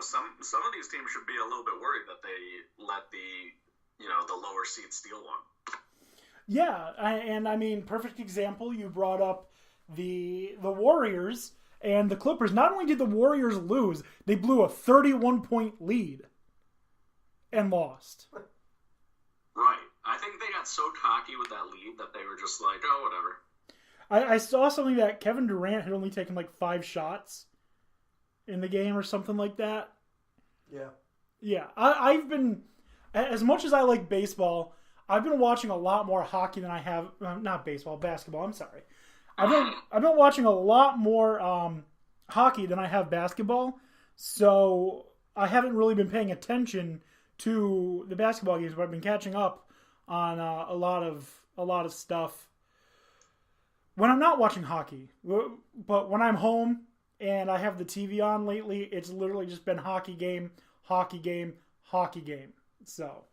some of these teams should be a little bit worried that they let the lower seed steal one. Yeah, and I mean, perfect example. You brought up the Warriors and the Clippers. Not only did the Warriors lose, they blew a 31-point lead and lost. Right. I think they got so cocky with that lead that they were just like, oh, whatever. I saw something that Kevin Durant had only taken like 5 shots in the game or something like that. Yeah. Yeah. I've been, as much as I like baseball, I've been watching a lot more hockey than I have, not baseball, basketball, I'm sorry. I've been watching a lot more hockey than I have basketball, so I haven't really been paying attention to the basketball games, but I've been catching up on a lot of stuff when I'm not watching hockey. But when I'm home and I have the TV on lately, it's literally just been hockey game, hockey game, hockey game. So,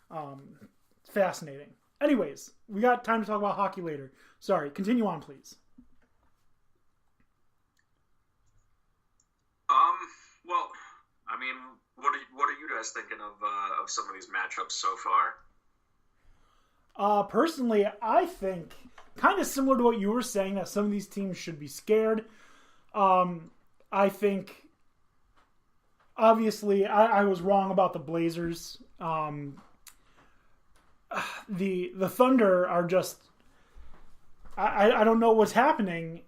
it's fascinating. Anyways, we got time to talk about hockey later. Sorry, continue on, please. Well, I mean, what are you guys thinking of some of these matchups so far? Personally, I think kind of similar to what you were saying, that some of these teams should be scared. I think, obviously, I was wrong about the Blazers. The Thunder are just, I don't know what's happening.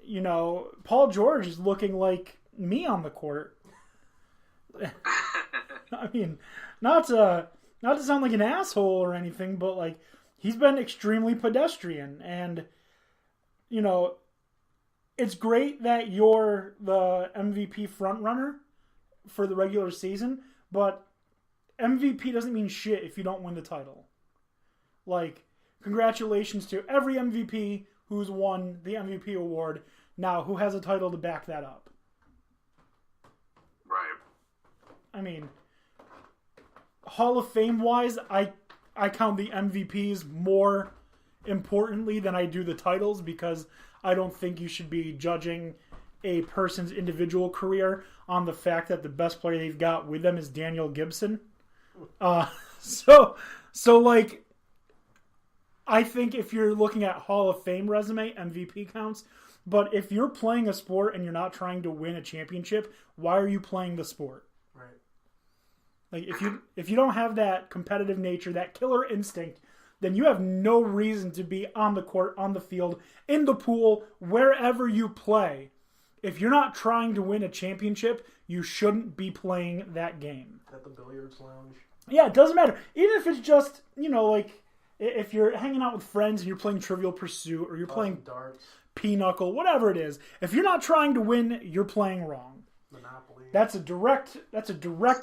Paul George is looking like me on the court. I mean, not to sound like an asshole or anything, but like, he's been extremely pedestrian, and it's great that you're the MVP frontrunner for the regular season, but MVP doesn't mean shit if you don't win the title. Like, congratulations to every MVP who's won the MVP award now, who has a title to back that up. Right. I mean, Hall of Fame wise, I count the MVPs more importantly than I do the titles, because I don't think you should be judging a person's individual career on the fact that the best player they've got with them is Daniel Gibson. So like, I think if you're looking at Hall of Fame resume, MVP counts. But if you're playing a sport and you're not trying to win a championship, why are you playing the sport? Right. Like, if you don't have that competitive nature, that killer instinct, then you have no reason to be on the court, on the field, in the pool, wherever you play. If you're not trying to win a championship, you shouldn't be playing that game. At the billiards lounge. Yeah, it doesn't matter. Even if it's just, like, if you're hanging out with friends and you're playing Trivial Pursuit, or you're playing darts, Pinochle, whatever it is. If you're not trying to win, you're playing wrong. Monopoly. That's a direct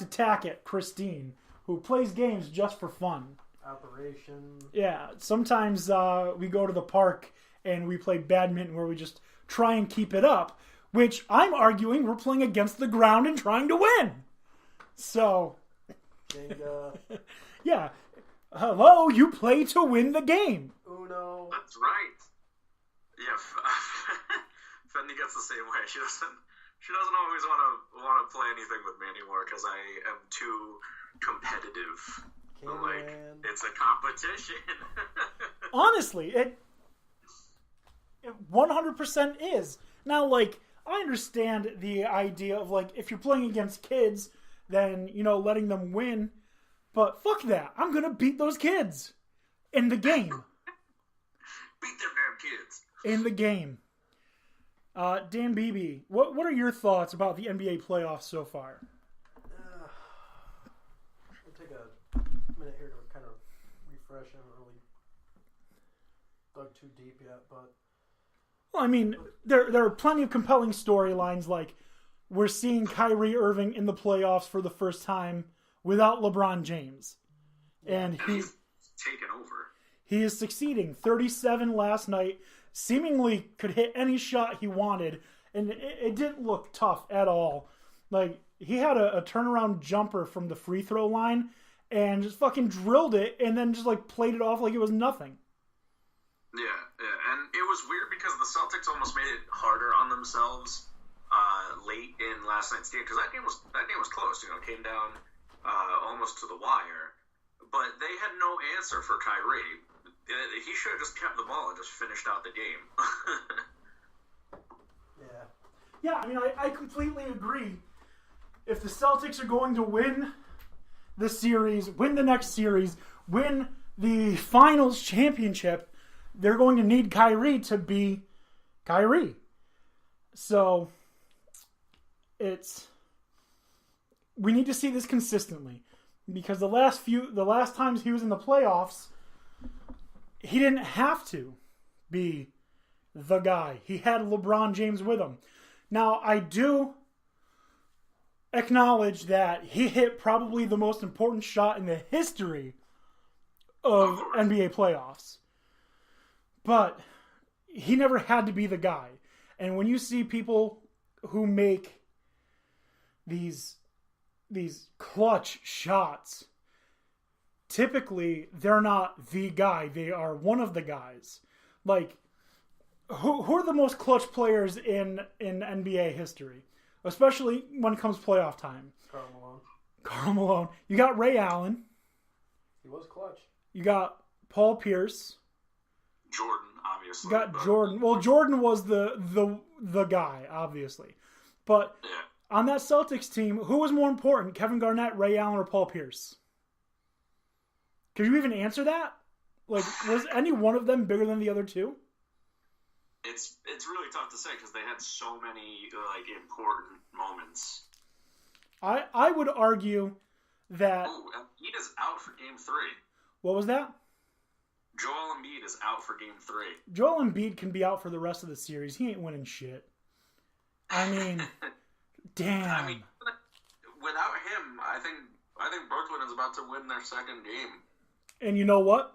attack at Christine, who plays games just for fun. Operation. Yeah, sometimes we go to the park and we play badminton where we just try and keep it up, which I'm arguing we're playing against the ground and trying to win. So, Jenga. Yeah. Hello, you play to win the game. Uno. That's right. Yeah, Fendi gets the same way. She doesn't always want to play anything with me anymore because I am too competitive. Like, it's a competition. Honestly, it 100% is. Now, like, I understand the idea of, like, if you're playing against kids, then, letting them win. But fuck that. I'm going to beat those kids in the game. Beat them damn kids. In the game. Dan Beebe, what are your thoughts about the NBA playoffs so far? I'll take a minute here to kind of refresh. I haven't really dug too deep yet, but... Well, I mean, there are plenty of compelling storylines, like we're seeing Kyrie Irving in the playoffs for the first time without LeBron James. And he's taken over. He is succeeding. 37 last night. Seemingly could hit any shot he wanted. And it didn't look tough at all. Like, he had a turnaround jumper from the free throw line and just fucking drilled it and then just, like, played it off like it was nothing. Yeah. And it was weird because the Celtics almost made it harder on themselves. late in last night's game, because that game was close. You know, it came down almost to the wire, but they had no answer for Kyrie. He should have just kept the ball and just finished out the game. Yeah, I mean, I completely agree. If the Celtics are going to win the series, win the next series, win the finals championship, they're going to need Kyrie to be Kyrie. So, we need to see this consistently. Because the last times he was in the playoffs, he didn't have to be the guy. He had LeBron James with him. Now, I do acknowledge that he hit probably the most important shot in the history of NBA playoffs. But he never had to be the guy. And when you see people who make these clutch shots, typically they're not the guy. They are one of the guys. Like, who are the most clutch players in NBA history? Especially when it comes playoff time. Karl Malone. You got Ray Allen. He was clutch. You got Paul Pierce. Jordan, obviously. You got Jordan. Well, Jordan was the guy, obviously. But on that Celtics team, who was more important? Kevin Garnett, Ray Allen, or Paul Pierce? Could you even answer that? Like, was any one of them bigger than the other two? It's really tough to say because they had so many important moments. I would argue that. Oh, Embiid is out for Game 3. What was that? Joel Embiid is out for Game 3. Joel Embiid can be out for the rest of the series. He ain't winning shit. I mean, damn. I mean, without him, I think Brooklyn is about to win their second game. And you know what?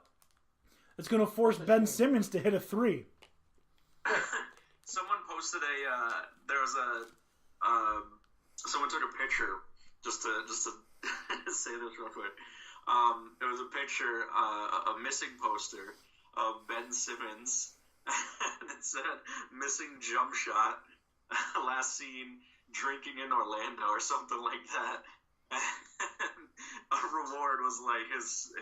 It's going to force Ben Simmons to hit a 3. Someone posted someone took a picture just to say this real quick. It was a picture, a missing poster of Ben Simmons, and it said missing jump shot, last seen drinking in Orlando or something like that. And a reward was like his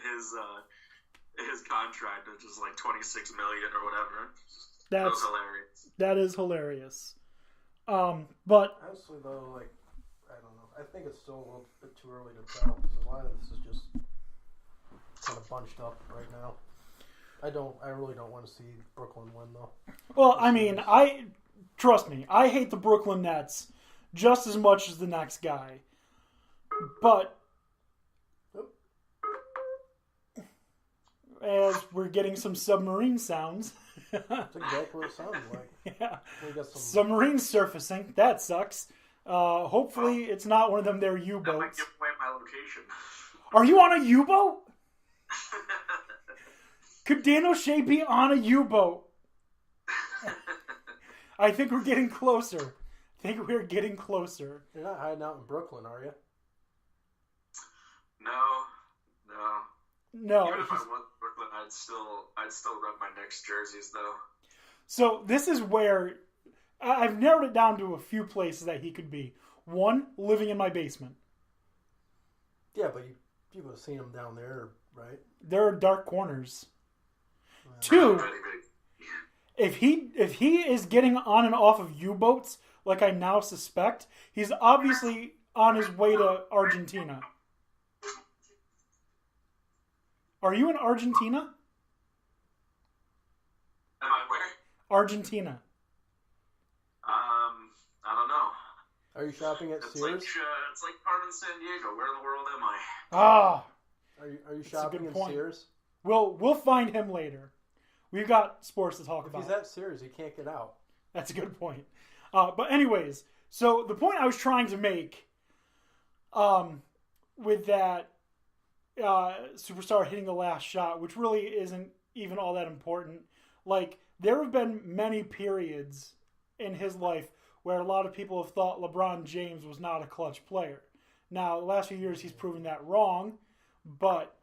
contract, which is like $26 million or whatever. That was hilarious. That is hilarious. But honestly, though, I don't know. I think it's still a little bit too early to tell because a lot of this is just kind of bunched up right now. I really don't want to see Brooklyn win, though. Well, I mean, trust me, I hate the Brooklyn Nets just as much as the next guy. But as we're getting some submarine sounds. That's exactly what it sounds like. Yeah. Submarine surfacing. That sucks. Hopefully it's not one of them there U-boats. That might give away my location. Are you on a U-boat? Could Dan O'Shea be on a U-boat? I think we're getting closer. You're not hiding out in Brooklyn, are you? No. Even if I was Brooklyn, I'd still rep my Knicks jerseys, though. So this is where I've narrowed it down to a few places that he could be. One, living in my basement. Yeah, but you would have seen him down there, right? There are dark corners. Two, if he is getting on and off of U-boats, like I now suspect, he's obviously on his way to Argentina. Are you in Argentina? Am I where? Argentina. I don't know. Are you shopping at Sears? It's like Carmen San Diego. Where in the world am I? Ah. Are you shopping at Sears? We'll find him later. We've got sports to talk about. If he's at Sears, he can't get out. That's a good point. But anyways, so the point I was trying to make with that superstar hitting the last shot, which really isn't even all that important. Like, there have been many periods in his life where a lot of people have thought LeBron James was not a clutch player. Now, the last few years, he's proven that wrong, but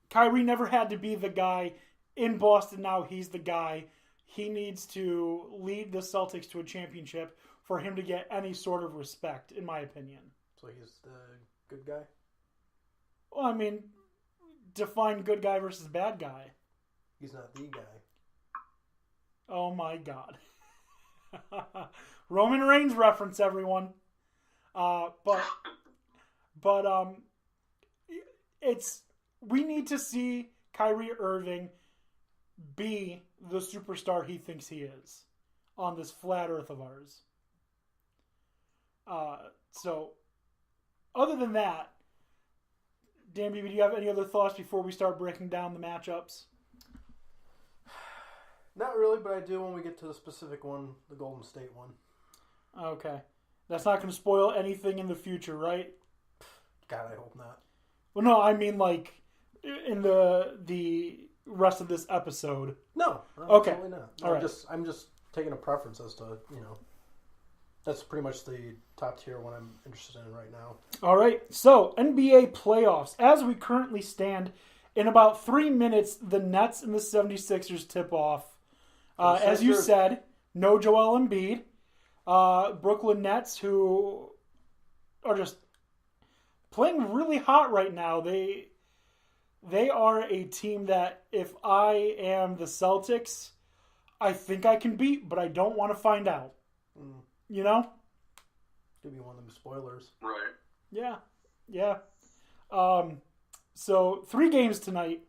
Kyrie never had to be the guy. In Boston now, he's the guy. he needs to lead the Celtics to a championship for him to get any sort of respect, in my opinion. So he's the good guy? Well, I mean, define good guy versus bad guy. He's not the guy. Oh my God. Roman Reigns reference, everyone. But we need to see Kyrie Irving be the superstar he thinks he is on this flat earth of ours. So, other than that, Dan Beebe, do you have any other thoughts before we start breaking down the matchups? Not really, but I do when we get to the specific one, the Golden State one. Okay. That's not going to spoil anything in the future, right? God, I hope not. Well, no, I mean like in the rest of this episode. No, okay, absolutely not. No, all right. I'm just taking a preference as to that's pretty much the top tier one I'm interested in right now. All right, so NBA playoffs. As we currently stand, in about 3 minutes, the Nets and the 76ers tip off. As you said, no Joel Embiid. Brooklyn Nets, who are just playing really hot right now. They are a team that if I am the Celtics, I think I can beat, but I don't want to find out. You know? Could be one of them spoilers. Right. Yeah. So 3 games tonight.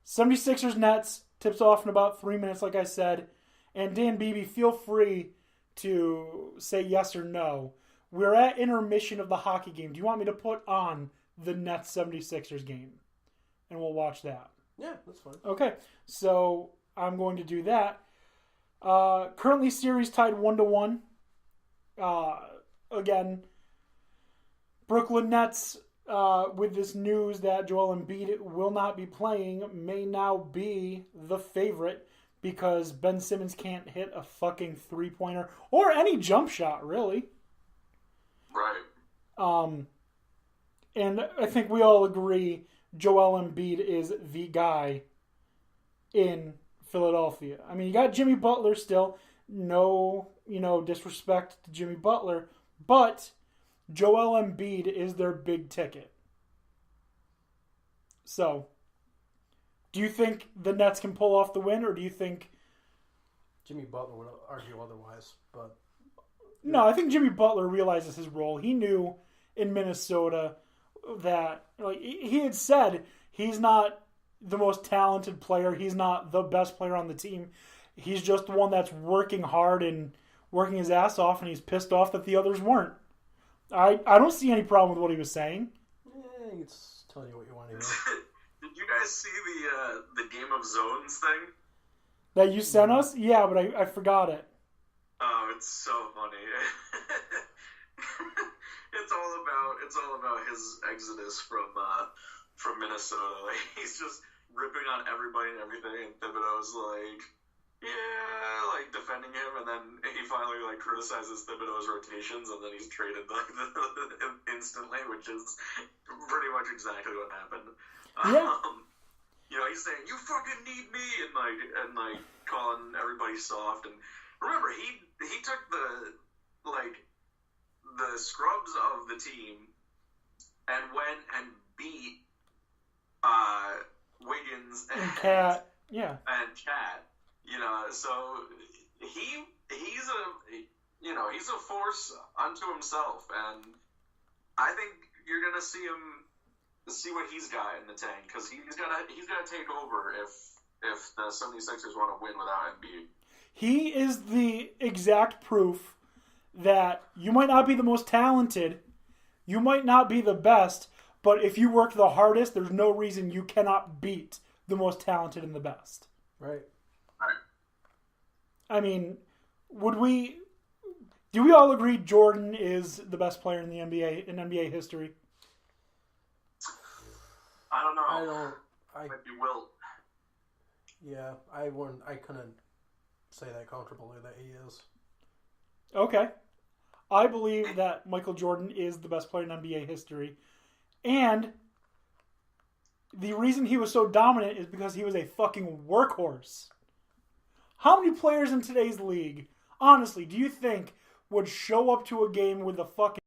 76ers Nets tips off in about 3 minutes, like I said. And Dan Beebe, feel free to say yes or no. We're at intermission of the hockey game. Do you want me to put on the Nets 76ers game? And we'll watch that. Yeah, that's fine. Okay, so I'm going to do that. Currently series tied 1-1. Again, Brooklyn Nets, with this news that Joel Embiid will not be playing, may now be the favorite because Ben Simmons can't hit a fucking three-pointer or any jump shot, really. Right. And I think we all agree Joel Embiid is the guy in Philadelphia. I mean, you got Jimmy Butler still. No, disrespect to Jimmy Butler, but Joel Embiid is their big ticket. So, do you think the Nets can pull off the win, or do you think Jimmy Butler would argue otherwise? But no, I think Jimmy Butler realizes his role. He knew in Minnesota that he had said he's not the most talented player. He's not the best player on the team. He's just the one that's working hard and working his ass off, and he's pissed off that the others weren't. I don't see any problem with what he was saying. Yeah, it's telling you what you want to hear. Did you guys see the Game of Zones thing? That you sent us? Yeah, but I forgot it. Oh, it's so funny. It's all about his exodus from Minnesota. Like, he's just ripping on everybody and everything, and Thibodeau's defending him, and then he finally criticizes Thibodeau's rotations, and then he's traded instantly, which is pretty much exactly what happened. Yeah. He's saying you fucking need me, and calling everybody soft. And remember, he took the scrubs of the team and went and beat Wiggins and Cat. Yeah. And Cat. So he's a force unto himself, and I think you're gonna see what he's got in the tank, because he's gonna take over if the 76ers want to win without Embiid. He is the exact proof that you might not be the most talented, you might not be the best, but if you work the hardest, there's no reason you cannot beat the most talented and the best. Right. I mean, do we all agree Jordan is the best player in the NBA, in NBA history? I don't know. Might be Wilt. Yeah, I couldn't say that comfortably that he is. Okay. I believe that Michael Jordan is the best player in NBA history. And the reason he was so dominant is because he was a fucking workhorse. How many players in today's league, honestly, do you think would show up to a game with a fucking